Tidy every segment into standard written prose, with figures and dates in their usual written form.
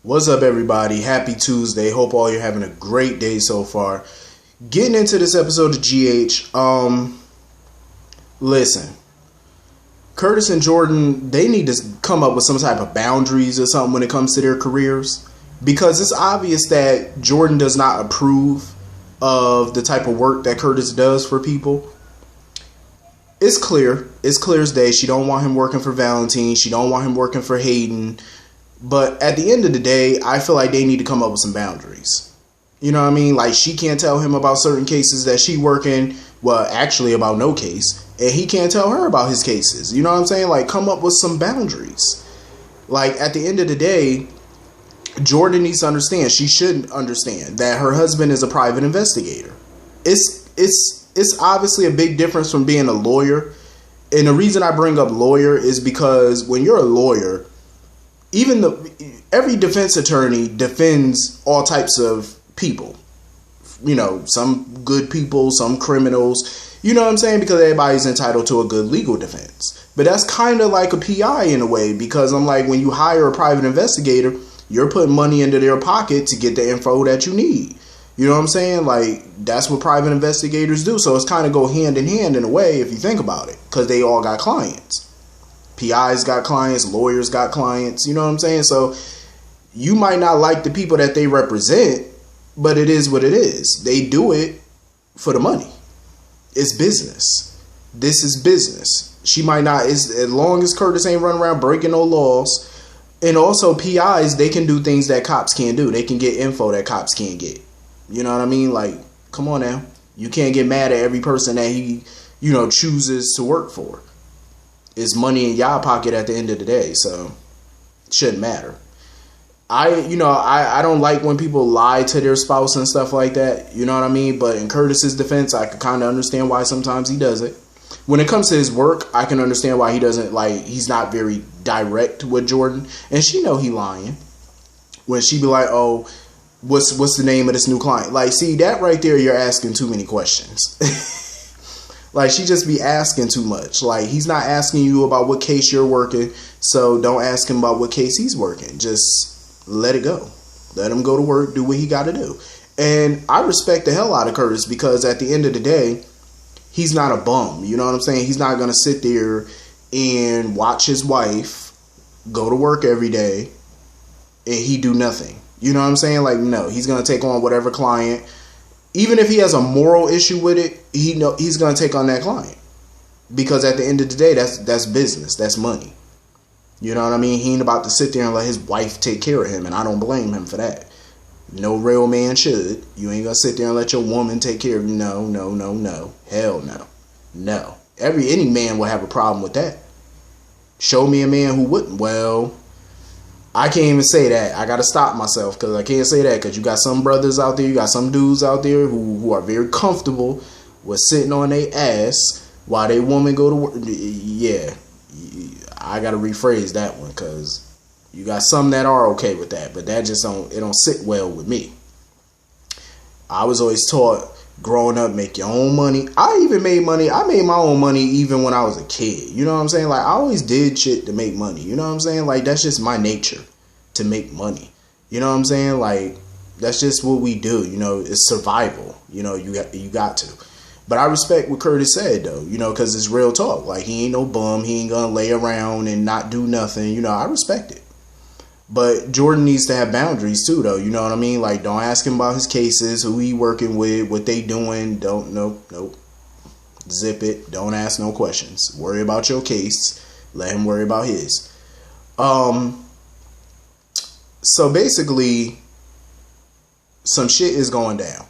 What's up, everybody? Happy Tuesday. Hope all you're having a great day so far. Getting into this episode of GH. Listen, Curtis and Jordan, they need to come up with some type of boundaries or something when it comes to their careers, because it's obvious that Jordan does not approve of the type of work that Curtis does for people. It's clear as day. She don't want him working for Valentine. She don't want him working for Hayden. But at the end of the day, I feel like they need to come up with some boundaries. You know what I mean? Like, she can't tell him about certain cases that she working, well, actually about no case, and he can't tell her about his cases. You know what I'm saying? Like, come up with some boundaries. Like, at the end of the day, Jordan needs to understand, she should understand, that her husband is a private investigator. It's obviously a big difference from being a lawyer. And the reason I bring up lawyer is because when you're a lawyer, every defense attorney defends all types of people. You know, some good people, some criminals. You know what I'm saying? Because everybody's entitled to a good legal defense. But that's kind of like a PI in a way, because I'm like, when you hire a private investigator, you're putting money into their pocket to get the info that you need. You know what I'm saying? Like, that's what private investigators do. So it's kind of go hand in hand in a way if you think about it, because they all got clients. PIs got clients, lawyers got clients, you know what I'm saying? So you might not like the people that they represent, but it is what it is. They do it for the money. It's business. This is business. She might not, as long as Curtis ain't running around breaking no laws. And also PIs, they can do things that cops can't do. They can get info that cops can't get. You know what I mean? Like, come on now. You can't get mad at every person that he, chooses to work for. It's money in y'all pocket at the end of the day, so it shouldn't matter. I don't like when people lie to their spouse and stuff like that, you know what I mean? But in Curtis's defense, I could kind of understand why sometimes he does it. When it comes to his work, I can understand why he doesn't, he's not very direct with Jordan. And she know he lying. When she be like, oh, what's the name of this new client? Like, see, that right there, you're asking too many questions. Like, she just be asking too much. Like, he's not asking you about what case you're working, so don't ask him about what case he's working. Just let it go. Let him go to work, do what he got to do. And I respect the hell out of Curtis, because at the end of the day, he's not a bum. You know what I'm saying? He's not going to sit there and watch his wife go to work every day and he do nothing. You know what I'm saying? Like, no, he's going to take on whatever client. Even if he has a moral issue with it, he's going to take on that client. Because at the end of the day, that's business. That's money. You know what I mean? He ain't about to sit there and let his wife take care of him, and I don't blame him for that. No real man should. You ain't going to sit there and let your woman take care of you. No. Hell no. No. Any man will have a problem with that. Show me a man who wouldn't. Well, I can't even say that. I got to stop myself, because I can't say that, because you got some brothers out there, you got some dudes out there who are very comfortable with sitting on their ass while they woman go to work. Yeah, I got to rephrase that one, because you got some that are okay with that, but that just don't sit well with me. I was always taught growing up, make your own money. I even made money. I made my own money even when I was a kid. You know what I'm saying? Like, I always did shit to make money. You know what I'm saying? Like, that's just my nature, to make money. You know what I'm saying? Like, that's just what we do. You know, it's survival. You know, you got to. But I respect what Curtis said, though, because it's real talk. Like, he ain't no bum. He ain't gonna lay around and not do nothing. I respect it. But Jordan needs to have boundaries too, though. You know what I mean? Like, don't ask him about his cases, who he working with, what they doing. Nope. Zip it. Don't ask no questions. Worry about your case. Let him worry about his. So basically, some shit is going down.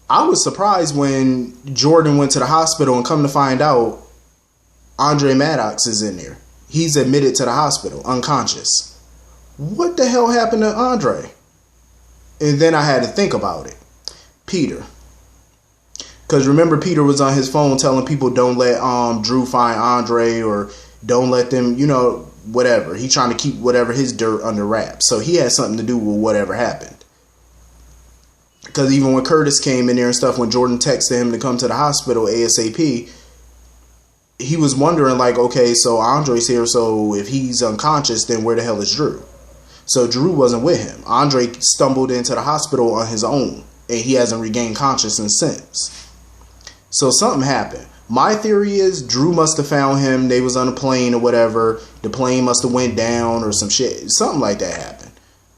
I was surprised when Jordan went to the hospital and come to find out Andre Maddox is in there. He's admitted to the hospital, unconscious. What the hell happened to Andre? And then I had to think about it. Peter. Because remember, Peter was on his phone telling people don't let Drew find Andre, or don't let them, whatever. He trying to keep whatever his dirt under wraps. So he had something to do with whatever happened. Because even when Curtis came in there and stuff, when Jordan texted him to come to the hospital ASAP, he was wondering, like, okay, so Andre's here, so if he's unconscious, then where the hell is Drew? So Drew wasn't with him. Andre stumbled into the hospital on his own, and he hasn't regained consciousness since. So something happened. My theory is Drew must have found him. They was on a plane or whatever. The plane must have went down or some shit. Something like that happened.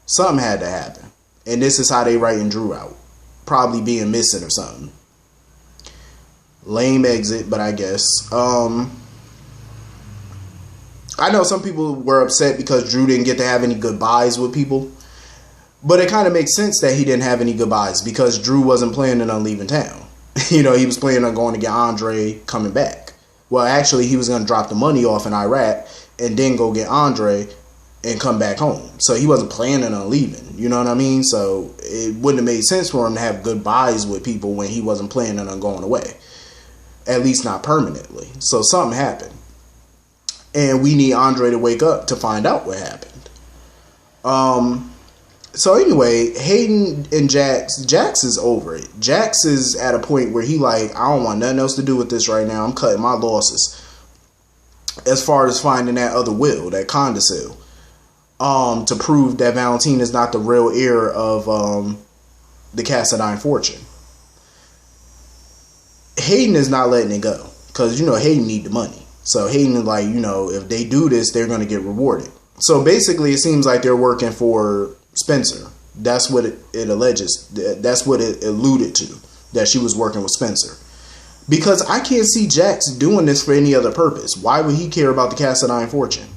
Something had to happen. And this is how they writing Drew out. Probably being missing or something. Lame exit, but I guess. I know some people were upset because Drew didn't get to have any goodbyes with people. But it kind of makes sense that he didn't have any goodbyes because Drew wasn't planning on leaving town. He was planning on going to get Andre coming back. Well, actually, he was going to drop the money off in Iraq and then go get Andre and come back home. So he wasn't planning on leaving. You know what I mean? So it wouldn't have made sense for him to have goodbyes with people when he wasn't planning on going away. At least not permanently. So something happened. And we need Andre to wake up to find out what happened. So anyway, Hayden and Jax is over it. Jax is at a point where he like, I don't want nothing else to do with this right now. I'm cutting my losses. As far as finding that other will, that codicil, to prove that Valentine is not the real heir of the Cassadine fortune. Hayden is not letting it go because Hayden need the money. So Hayden is like, if they do this, they're going to get rewarded. So basically, it seems like they're working for Spencer. That's what it alleges. That's what it alluded to, that she was working with Spencer. Because I can't see Jax doing this for any other purpose. Why would he care about the Cassadine fortune?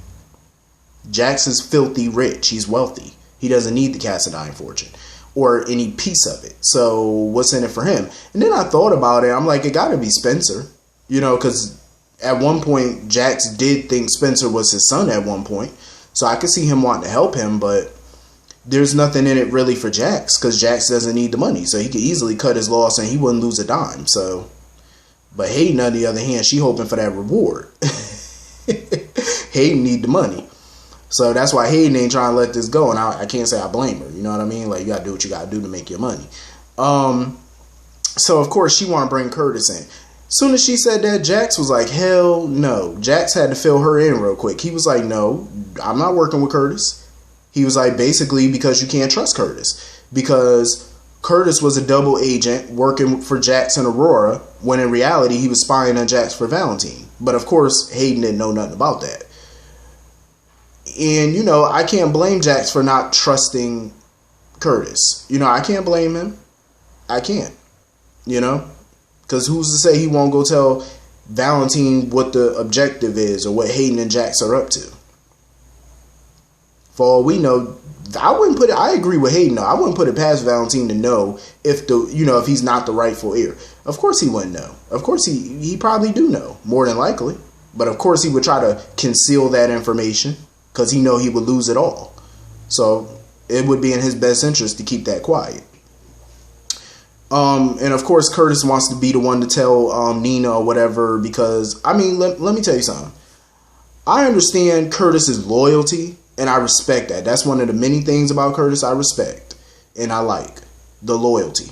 Jax is filthy rich. He's wealthy. He doesn't need the Cassadine fortune or any piece of it. So what's in it for him? And then I thought about it. I'm like, it got to be Spencer. Because at one point, Jax did think Spencer was his son at one point. So I could see him wanting to help him, but there's nothing in it really for Jax because Jax doesn't need the money. So he could easily cut his loss and he wouldn't lose a dime. So, but Hayden, on the other hand, she hoping for that reward. Hayden need the money. So that's why Hayden ain't trying to let this go. And I can't say I blame her. You know what I mean? Like, you got to do what you got to do to make your money. So, of course, she want to bring Curtis in. Soon as she said that, Jax was like, hell no. Jax had to fill her in real quick. He was like, no, I'm not working with Curtis. He was like, basically, because you can't trust Curtis. Because Curtis was a double agent working for Jax and Aurora, when in reality, he was spying on Jax for Valentine. But of course, Hayden didn't know nothing about that. And, I can't blame Jax for not trusting Curtis. I can't blame him. I can't. Because who's to say he won't go tell Valentine what the objective is or what Hayden and Jax are up to? For all we know, I agree with Hayden though. I wouldn't put it past Valentine to know if if he's not the rightful heir. Of course he wouldn't know. Of course he probably do know, more than likely. But of course he would try to conceal that information because he know he would lose it all. So it would be in his best interest to keep that quiet. And of course Curtis wants to be the one to tell Nina or whatever because, let me tell you something. I understand Curtis's loyalty and I respect that. That's one of the many things about Curtis I respect and I like, the loyalty.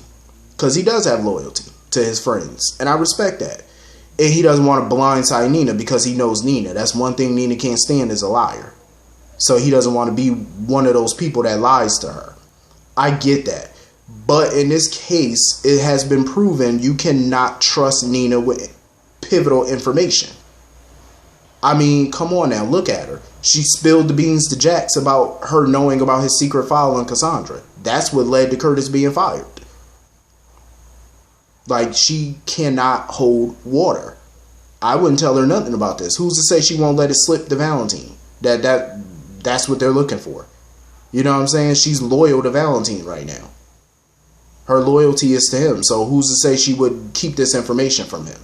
Because he does have loyalty to his friends and I respect that. And he doesn't want to blindside Nina because he knows Nina. That's one thing Nina can't stand is a liar. So he doesn't want to be one of those people that lies to her. I get that. But in this case, it has been proven you cannot trust Nina with pivotal information. Come on now, look at her. She spilled the beans to Jax about her knowing about his secret file on Cassandra. That's what led to Curtis being fired. Like, she cannot hold water. I wouldn't tell her nothing about this. Who's to say she won't let it slip to Valentine? That's what they're looking for. You know what I'm saying? She's loyal to Valentine right now. Her loyalty is to him. So who's to say she would keep this information from him?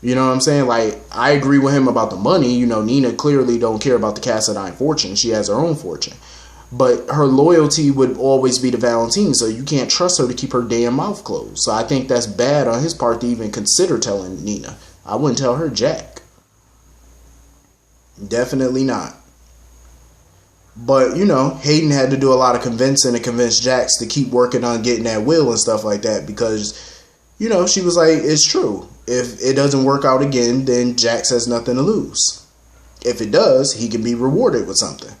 You know what I'm saying? Like, I agree with him about the money. Nina clearly don't care about the Cassadine fortune. She has her own fortune. But her loyalty would always be to Valentine. So you can't trust her to keep her damn mouth closed. So I think that's bad on his part to even consider telling Nina. I wouldn't tell her jack. Definitely not. But, Hayden had to do a lot of convincing to convince Jax to keep working on getting that will and stuff like that because, she was like, it's true. If it doesn't work out again, then Jax has nothing to lose. If it does, he can be rewarded with something.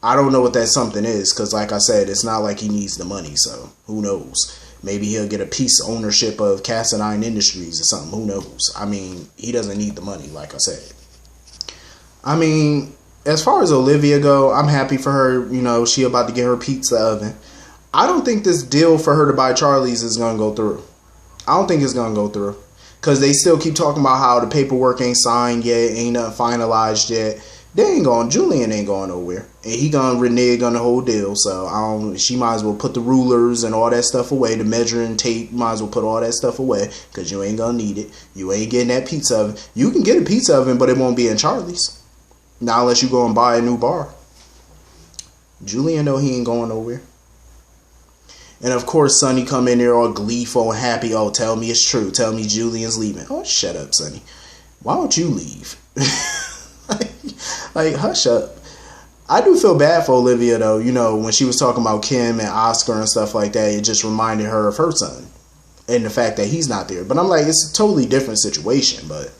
I don't know what that something is, because like I said, it's not like he needs the money, so who knows? Maybe he'll get a piece of ownership of Cassadine Industries or something. Who knows? I mean, he doesn't need the money, like I said. I mean, as far as Olivia go, I'm happy for her. You know, she about to get her pizza oven. I don't think this deal for her to buy Charlie's is going to go through. I don't think it's going to go through. Because they still keep talking about how the paperwork ain't signed yet, ain't nothing finalized yet. Julian ain't going nowhere. And he gonna renege on the whole deal. So she might as well put the rulers and all that stuff away. The measuring tape, might as well put all that stuff away. Because you ain't gonna need it. You ain't getting that pizza oven. You can get a pizza oven, but it won't be in Charlie's. Not unless you go and buy a new bar. Julian know he ain't going nowhere. And of course, Sonny come in there all gleeful and happy. Oh, tell me it's true. Tell me Julian's leaving. Oh, shut up, Sonny. Why don't you leave? like, hush up. I do feel bad for Olivia, though. You know, when she was talking about Kim and Oscar and stuff like that, it just reminded her of her son. And the fact that he's not there. But I'm like, it's a totally different situation. But,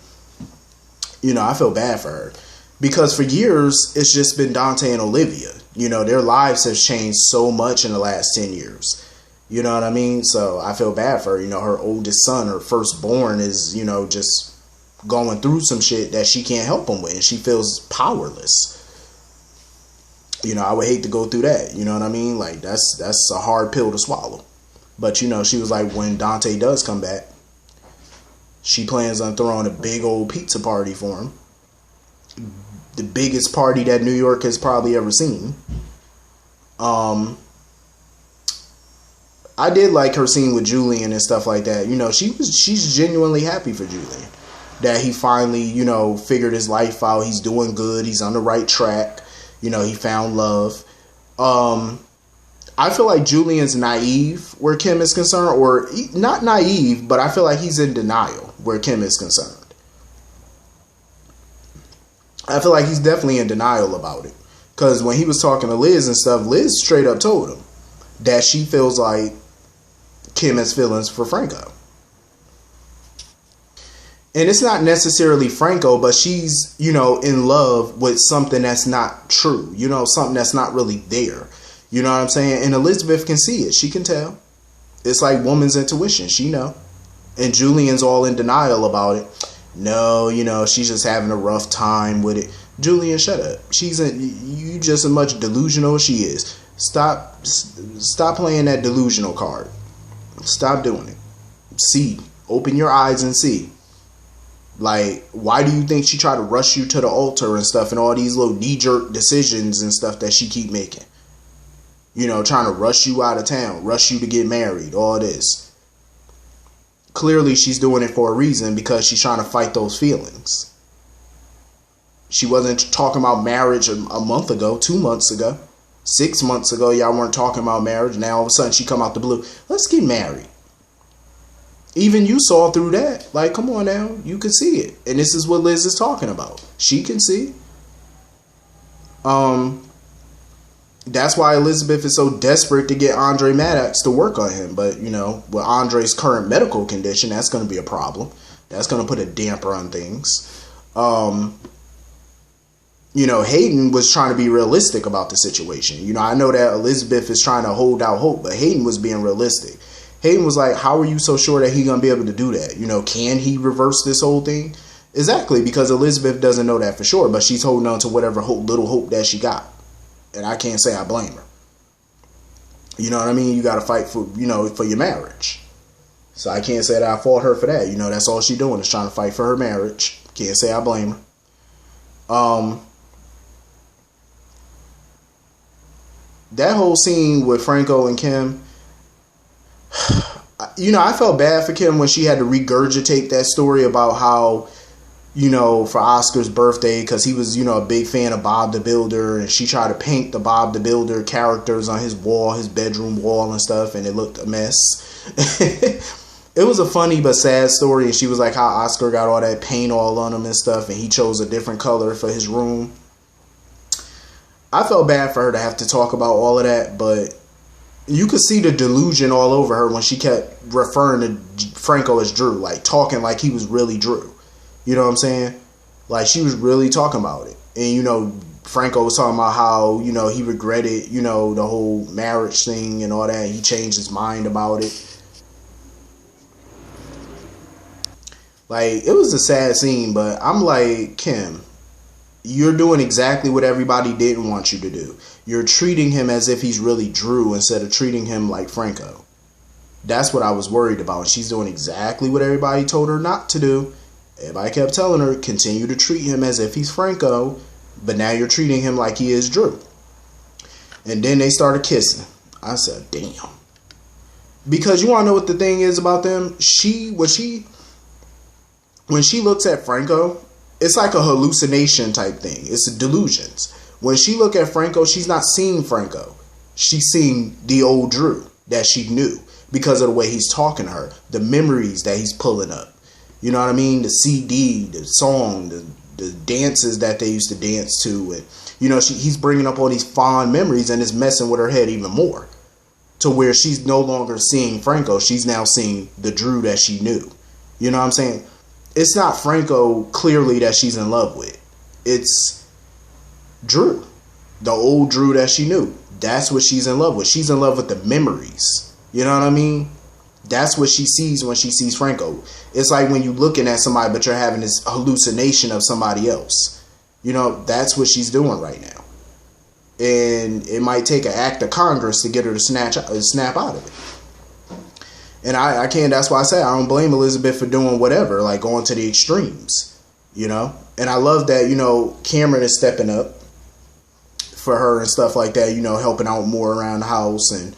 you know, I feel bad for her. Because for years, it's just been Dante and Olivia. You know, their lives have changed so much in the last 10 years. You know what I mean? So I feel bad for her. You know, her oldest son, her firstborn, is, you know, just going through some shit that she can't help him with. And she feels powerless. You know, I would hate to go through that. You know what I mean? Like, that's a hard pill to swallow. But, you know, she was like, when Dante does come back, she plans on throwing a big old pizza party for him. The biggest party that New York has probably ever seen. I did like her scene with Julian and stuff like that. You know, she's genuinely happy for Julian. That he finally, you know, figured his life out. He's doing good. He's on the right track. You know, he found love. I feel like Julian's naive where Kim is concerned. Or not naive, but I feel like he's in denial where Kim is concerned. I feel like he's definitely in denial about it. Because when he was talking to Liz and stuff, Liz straight up told him that she feels like Kim has feelings for Franco. And it's not necessarily Franco, but she's, you know, in love with something that's not true. You know, something that's not really there. You know what I'm saying? And Elizabeth can see it. She can tell. It's like woman's intuition. She know. And Julian's all in denial about it. No, you know, she's just having a rough time with it. Julian, shut up. You just as much delusional as she is. Stop playing that delusional card. Stop doing it. See. Open your eyes and see. Like, why do you think she tried to rush you to the altar and stuff and all these little knee-jerk decisions and stuff that she keep making? You know, trying to rush you out of town, rush you to get married, all this. Clearly, she's doing it for a reason because she's trying to fight those feelings. She wasn't talking about marriage a month ago, 2 months ago, 6 months ago. Y'all weren't talking about marriage. Now, all of a sudden, she come out the blue. Let's get married. Even you saw through that. Like, come on now. You can see it. And this is what Liz is talking about. She can see. That's why Elizabeth is so desperate to get Andre Maddox to work on him. But, you know, with Andre's current medical condition, that's going to be a problem. That's going to put a damper on things. You know, Hayden was trying to be realistic about the situation. You know, I know that Elizabeth is trying to hold out hope, but Hayden was being realistic. Hayden was like, how are you so sure that he's going to be able to do that? You know, can he reverse this whole thing? Exactly, because Elizabeth doesn't know that for sure, but she's holding on to whatever little hope that she got. And I can't say I blame her. You know what I mean? You got to fight for, you know, for your marriage. So I can't say that I fault her for that. You know, that's all she's doing is trying to fight for her marriage. Can't say I blame her. That whole scene with Franco and Kim, you know, I felt bad for Kim when she had to regurgitate that story about how, you know, for Oscar's birthday, because he was, you know, a big fan of Bob the Builder, and she tried to paint the Bob the Builder characters on his wall, his bedroom wall and stuff, and it looked a mess. It was a funny but sad story, and she was like how Oscar got all that paint all on him and stuff, and he chose a different color for his room. I felt bad for her to have to talk about all of that, but you could see the delusion all over her when she kept referring to Franco as Drew, like talking like he was really Drew. You know what I'm saying? Like she was really talking about it. And, you know, Franco was talking about how, you know, he regretted, you know, the whole marriage thing and all that. He changed his mind about it. Like, it was a sad scene, but I'm like, Kim, you're doing exactly what everybody didn't want you to do. You're treating him as if he's really Drew instead of treating him like Franco. That's what I was worried about. She's doing exactly what everybody told her not to do. Everybody kept telling her, continue to treat him as if he's Franco, but now you're treating him like he is Drew. And then they started kissing. I said, damn. Because you want to know what the thing is about them? When she looks at Franco, it's like a hallucination type thing. It's delusions. When she look at Franco, she's not seeing Franco. She's seeing the old Drew that she knew because of the way he's talking to her, the memories that he's pulling up. You know what I mean? The CD, the song, the dances that they used to dance to, and you know, he's bringing up all these fond memories, and it's messing with her head even more, to where she's no longer seeing Franco. She's now seeing the Drew that she knew. You know what I'm saying? It's not Franco clearly that she's in love with. It's Drew, the old Drew that she knew. That's what she's in love with. She's in love with the memories. You know what I mean? That's what she sees when she sees Franco. It's like when you're looking at somebody, but you're having this hallucination of somebody else. You know, that's what she's doing right now. And it might take an act of Congress to get her to snap out of it. And I can't, that's why I say I don't blame Elizabeth for doing whatever, like going to the extremes, you know. And I love that, you know, Cameron is stepping up for her and stuff like that, you know, helping out more around the house and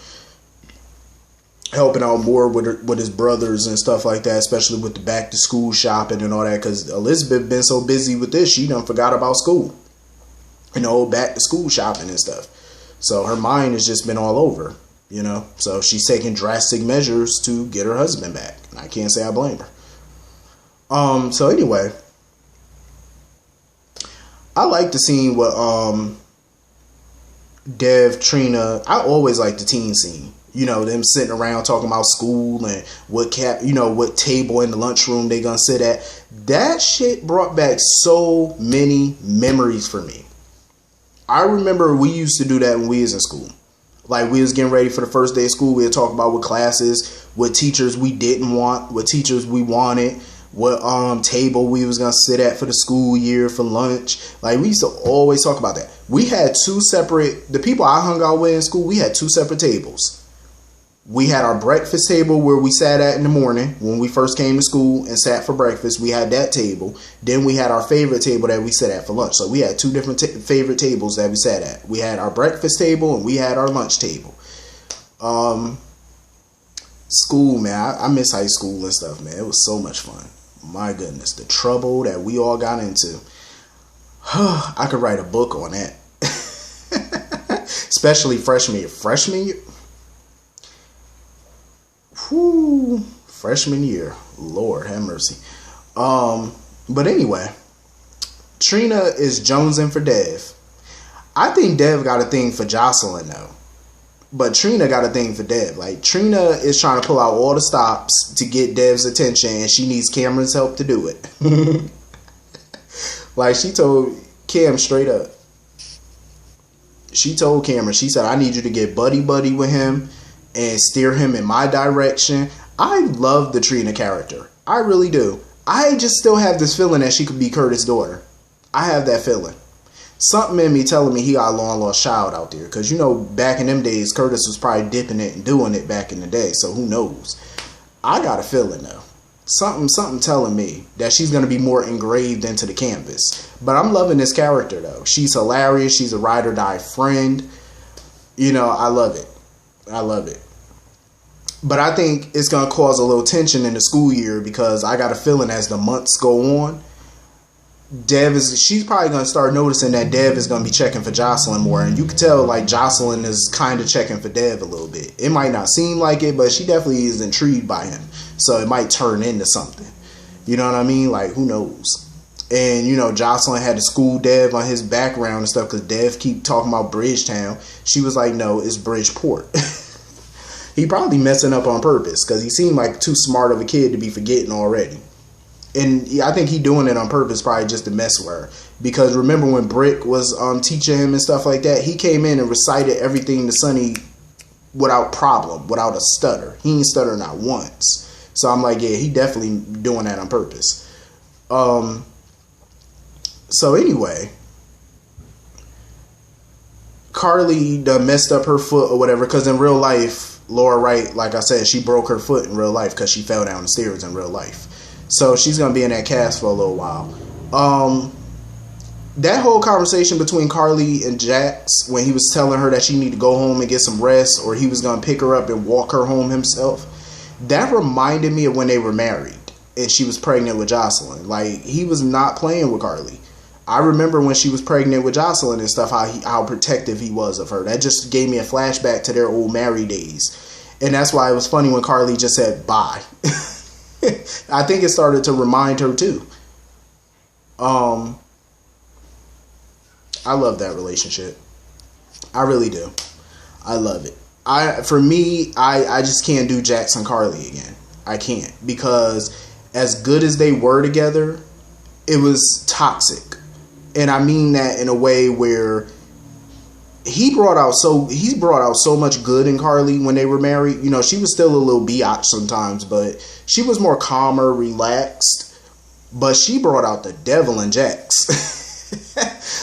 helping out more with his brothers and stuff like that, especially with the back to school shopping and all that, because Elizabeth been so busy with this, she done forgot about school, you know, back to school shopping and stuff. So her mind has just been all over, you know. So she's taking drastic measures to get her husband back, and I can't say I blame her. So anyway, I like the scene with Dev, Trina. I always like the teen scene. You know, them sitting around talking about school and what table in the lunchroom they gonna sit at. That shit brought back so many memories for me. I remember we used to do that when we was in school. Like, we was getting ready for the first day of school. We'd talk about what classes, what teachers we didn't want, what teachers we wanted, what table we was gonna sit at for the school year for lunch. Like, we used to always talk about that. We had the people I hung out with in school, we had two separate tables. We had our breakfast table where we sat at in the morning when we first came to school and sat for breakfast. We had that table. Then we had our favorite table that we sat at for lunch. So we had two different favorite tables that we sat at. We had our breakfast table and we had our lunch table. School, man. I miss high school and stuff, man. It was so much fun. My goodness. The trouble that we all got into. I could write a book on that. Especially freshman year. Freshman year? Whew, freshman year. Lord have mercy. But anyway, Trina is jonesing for Dev. I think Dev got a thing for Jocelyn though. But Trina got a thing for Dev. Like, Trina is trying to pull out all the stops to get Dev's attention, and she needs Cameron's help to do it. Like, she told Cam straight up. She told Cameron, she said, I need you to get buddy with him and steer him in my direction. I love the Trina character. I really do. I just still have this feeling that she could be Curtis' daughter. I have that feeling. Something in me telling me he got a long lost child out there. Because, you know, back in them days, Curtis was probably dipping it and doing it back in the day. So who knows? I got a feeling, though. Something telling me that she's going to be more engraved into the canvas. But I'm loving this character, though. She's hilarious. She's a ride or die friend. You know, I love it. I love it. But I think it's going to cause a little tension in the school year, because I got a feeling as the months go on, she's probably going to start noticing that Dev is going to be checking for Jocelyn more. And you can tell, like, Jocelyn is kind of checking for Dev a little bit. It might not seem like it, but she definitely is intrigued by him. So it might turn into something. You know what I mean? Like, who knows? And, you know, Jocelyn had to school Dev on his background and stuff, because Dev keep talking about Bridgetown. She was like, no, it's Bridgeport. He probably messing up on purpose, because he seemed like too smart of a kid to be forgetting already. And I think he doing it on purpose, probably just to mess with her. Because remember when Brick was teaching him and stuff like that, he came in and recited everything to Sonny without problem, without a stutter. He ain't stutter not once. So I'm like, yeah, he definitely doing that on purpose. So anyway, Carly done messed up her foot or whatever, because in real life, Laura Wright, like I said, she broke her foot in real life because she fell down the stairs in real life. So she's going to be in that cast for a little while. That whole conversation between Carly and Jax, when he was telling her that she need to go home and get some rest, or he was going to pick her up and walk her home himself, that reminded me of when they were married and she was pregnant with Jocelyn. Like, he was not playing with Carly. I remember when she was pregnant with Jocelyn and stuff, how protective he was of her. That just gave me a flashback to their old married days. And that's why it was funny when Carly just said bye. I think it started to remind her too. I love that relationship. I really do. I love it. For me, I just can't do Jax and Carly again. I can't, because as good as they were together, it was toxic. And I mean that in a way where he brought out so much good in Carly when they were married. You know, she was still a little biatch sometimes, but she was more calmer, relaxed. But she brought out the devil in Jax.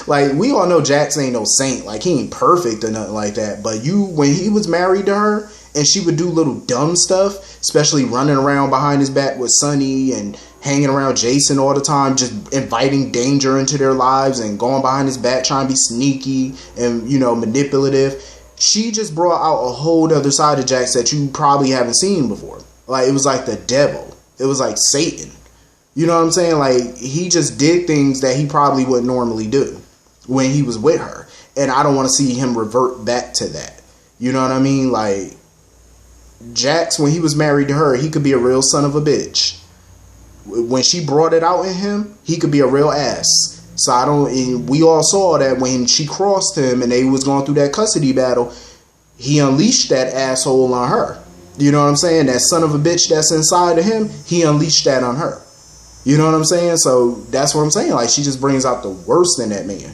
Like, we all know Jax ain't no saint. Like, he ain't perfect or nothing like that. But when he was married to her and she would do little dumb stuff, especially running around behind his back with Sonny and hanging around Jason all the time, just inviting danger into their lives and going behind his back trying to be sneaky and, you know, manipulative. She just brought out a whole other side of Jax that you probably haven't seen before. Like, it was like the devil. It was like Satan. You know what I'm saying? Like, he just did things that he probably wouldn't normally do when he was with her. And I don't want to see him revert back to that. You know what I mean? Like, Jax, when he was married to her, he could be a real son of a bitch. When she brought it out in him, he could be a real ass. So we all saw that when she crossed him and they was going through that custody battle, he unleashed that asshole on her. You know what I'm saying? That son of a bitch that's inside of him, he unleashed that on her. You know what I'm saying? So that's what I'm saying. Like, she just brings out the worst in that man.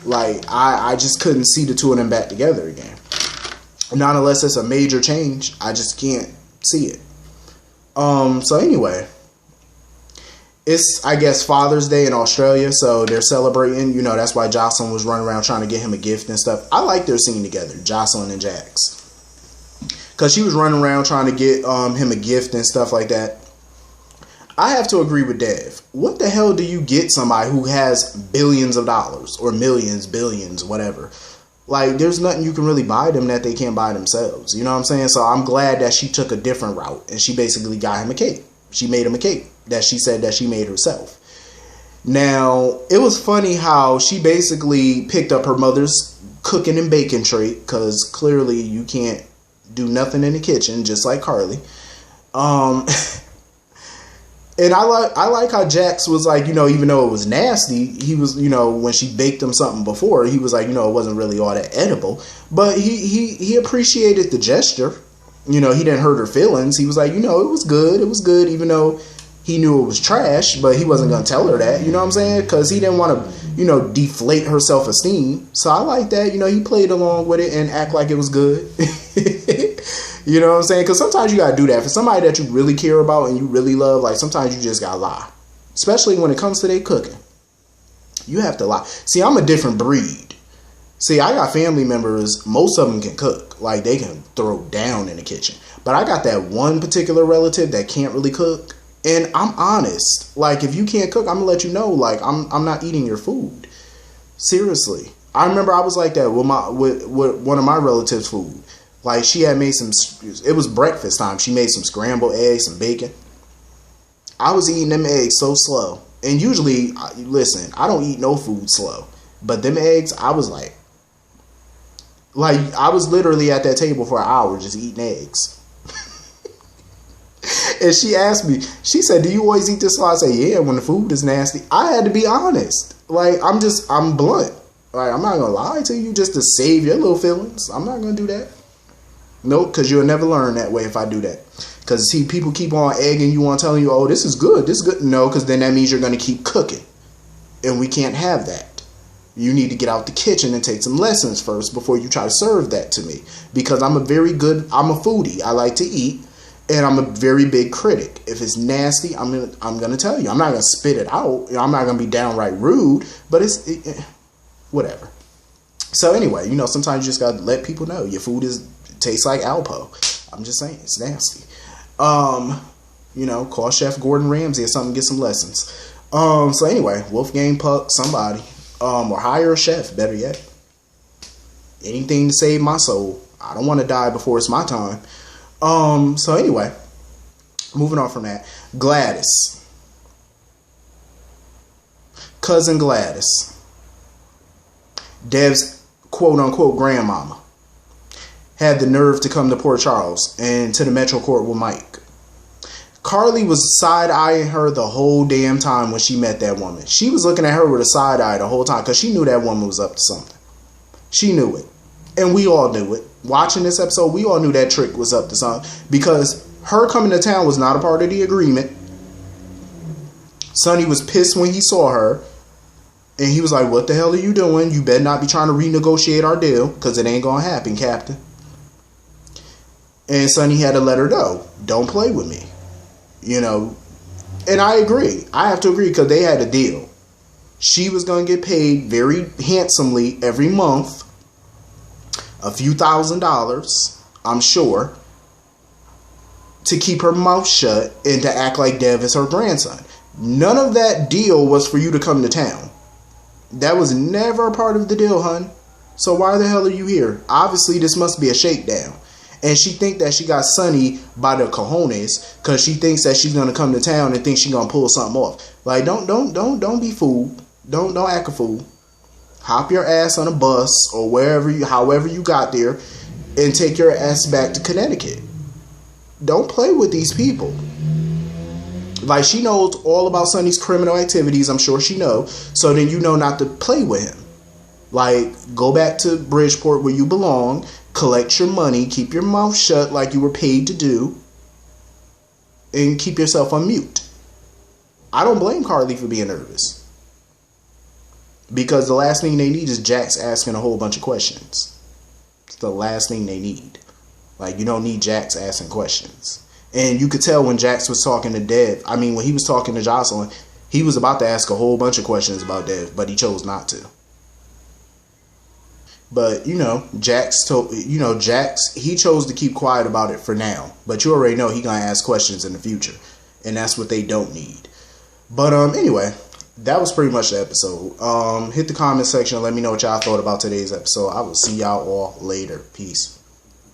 Like, I just couldn't see the two of them back together again. Not unless it's a major change. I just can't see it. So anyway, it's, I guess, Father's Day in Australia, so they're celebrating. You know, that's why Jocelyn was running around trying to get him a gift and stuff. I like their scene together, Jocelyn and Jax, because she was running around trying to get him a gift and stuff like that. I have to agree with Dev. What the hell do you get somebody who has billions of dollars or millions, billions, whatever? Like, there's nothing you can really buy them that they can't buy themselves. You know what I'm saying? So I'm glad that she took a different route and she basically got him a cake. She made him a cake that she said that she made herself. Now, it was funny how she basically picked up her mother's cooking and baking trait, because clearly you can't do nothing in the kitchen, just like Carly. And I like how Jax was like, you know, even though it was nasty, he was, you know, when she baked him something before, he was like, you know, it wasn't really all that edible. But he appreciated the gesture. You know, he didn't hurt her feelings. He was like, you know, it was good. It was good, even though he knew it was trash, but he wasn't going to tell her that. You know what I'm saying? Because he didn't want to, you know, deflate her self-esteem. So I like that. You know, he played along with it and act like it was good. You know what I'm saying? Because sometimes you got to do that. For somebody that you really care about and you really love, like, sometimes you just got to lie. Especially when it comes to their cooking. You have to lie. See, I'm a different breed. See, I got family members, most of them can cook. Like, they can throw down in the kitchen. But I got that one particular relative that can't really cook. And I'm honest. Like, if you can't cook, I'm going to let you know. Like, I'm not eating your food. Seriously. I remember I was like that with one of my relatives' food. Like, she had made it was breakfast time. She made some scrambled eggs, some bacon. I was eating them eggs so slow. And usually, listen, I don't eat no food slow. But them eggs, I was like, I was literally at that table for an hour just eating eggs. And she asked me, she said, do you always eat this slow? I said, yeah, when the food is nasty. I had to be honest. Like, I'm blunt. Like, I'm not going to lie to you just to save your little feelings. I'm not going to do that. Nope, because you'll never learn that way if I do that. Because see, people keep on egging you on, telling you, oh, this is good, this is good. No, because then that means you're going to keep cooking. And we can't have that. You need to get out the kitchen and take some lessons first before you try to serve that to me. Because I'm a foodie. I like to eat. And I'm a very big critic. If it's nasty, I'm gonna tell you. I'm not gonna spit it out. I'm not gonna be downright rude. But whatever. So anyway, sometimes you just gotta let people know your food tastes like Alpo. I'm just saying, it's nasty. Call Chef Gordon Ramsay or something, get some lessons. So anyway, Wolfgang Puck, somebody, or hire a chef, better yet. Anything to save my soul. I don't want to die before it's my time. So anyway, moving on from that, Gladys, cousin Gladys, Dev's quote unquote grandmama, had the nerve to come to Port Charles and to the Metro Court with Mike. Carly was side-eyeing her the whole damn time when she met that woman. She was looking at her with a side eye the whole time because she knew that woman was up to something. She knew it. And we all knew it. Watching this episode, we all knew that Trick was up to something because her coming to town was not a part of the agreement. Sonny was pissed when he saw her. And he was like, what the hell are you doing? You better not be trying to renegotiate our deal because it ain't going to happen, Captain. And Sonny had to let her know, don't play with me. And I agree. I have to agree because they had a deal. She was going to get paid very handsomely every month. A few $1,000s, I'm sure, to keep her mouth shut and to act like Dev is her grandson. None of that deal was for you to come to town. That was never a part of the deal, hun. So why the hell are you here? Obviously, this must be a shakedown. And she think that she got Sonny by the cojones because she thinks that she's gonna come to town and think she's gonna pull something off. Like, don't be fooled. Don't act a fool. Hop your ass on a bus or however you got there, and take your ass back to Connecticut. Don't play with these people. Like, she knows all about Sonny's criminal activities. I'm sure she knows. So then you know not to play with him. Like, go back to Bridgeport where you belong. Collect your money. Keep your mouth shut like you were paid to do. And keep yourself on mute. I don't blame Carly for being nervous. Because the last thing they need is Jax asking a whole bunch of questions. It's the last thing they need. Like, you don't need Jax asking questions. And you could tell when Jax was talking to Dev. I mean, when he was talking to Jocelyn, he was about to ask a whole bunch of questions about Dev, but he chose not to. But, Jax, he chose to keep quiet about it for now. But you already know he's going to ask questions in the future. And that's what they don't need. But, anyway, that was pretty much the episode. Hit the comment section and let me know what y'all thought about today's episode. I will see y'all all later. Peace.